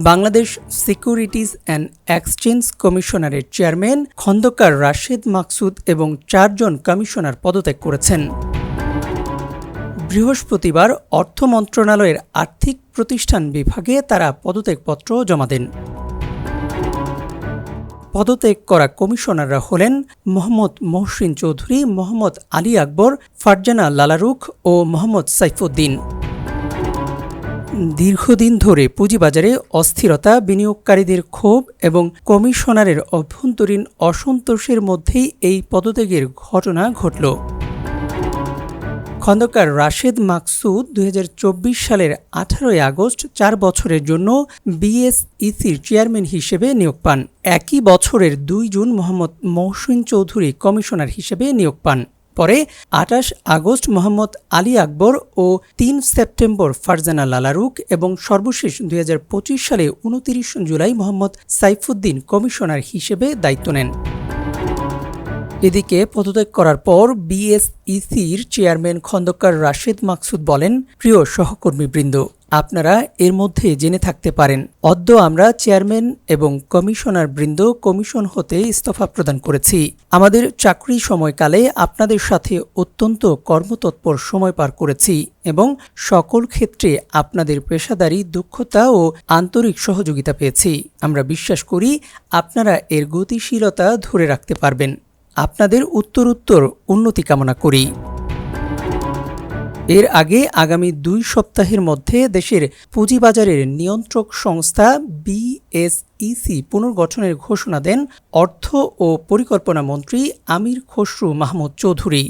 Bangladesh securities and exchange কমিশনারের chairman Khandakar Rashed Maksud এবং ৪ জন commissioner পদত্যাগ করেছেন। বৃহস্পতিবার অর্থ মন্ত্রণালয়ের আর্থিক প্রতিষ্ঠান বিভাগে তারা পদত্যাগপত্র জমা দেন। পদত্যাগ করা কমিশনাররা হলেন মোহাম্মদ মহসিন চৌধুরী, মোহাম্মদ আলী আকবর, ফারজানা লালারুখ ও মোহাম্মদ সাইফুদ্দিন। দীর্ঘদিন ধরে পুঁজিবাজারে অস্থিরতা, বিনিয়োগকারীদের ক্ষোভ এবং কমিশনারের অভ্যন্তরীণ অসন্তোষের মধ্যেই এই পদত্যাগের ঘটনা ঘটল। খন্দকার রাশেদ মাকসুদ ২০২৪ সালের ১৮ আগস্ট ৪ বছরের জন্য বিএসইসির চেয়ারম্যান হিসেবে নিয়োগ পান। একই বছরের ২ জুন মোহাম্মদ মহসিন চৌধুরী কমিশনার হিসেবে নিয়োগ পান। পরে ২৮ আগস্ট মোহাম্মদ আলী আকবর ও ৩ সেপ্টেম্বর ফারজানা লালারুখ এবং সর্বশেষ ২০২৫ সালে ২৯ জুলাই মোহাম্মদ সাইফুদ্দিন কমিশনার হিসেবে দায়িত্ব নেন। এদিকে পদত্যাগ করার পর বিএসইসির চেয়ারম্যান খন্দকার রাশেদ মাকসুদ বলেন, প্রিয় সহকর্মীবৃন্দ, আপনারা এর মধ্যে জেনে থাকতে পারেন অদ্য আমরা চেয়ারম্যান এবং কমিশনার বৃন্দ কমিশন হতে ইস্তফা প্রদান করেছি। আমাদের চাকরি সময়কালে আপনাদের সাথে অত্যন্ত কর্মতৎপর সময় পার করেছি এবং সকল ক্ষেত্রে আপনাদের পেশাদারি দক্ষতা ও আন্তরিক সহযোগিতা পেয়েছি। আমরা বিশ্বাস করি আপনারা এর গতিশীলতা ধরে রাখতে পারবেন। আপনাদের উত্তরোত্তর উন্নতি কামনা করি। এর আগে আগামী ২ সপ্তাহের মধ্যে দেশের পুঁজিবাজারের নিয়ন্ত্রক সংস্থা বিএসইসি পুনর্গঠনের ঘোষণা দেন অর্থ ও পরিকল্পনা মন্ত্রী আমির খসরু মাহমুদ চৌধুরী।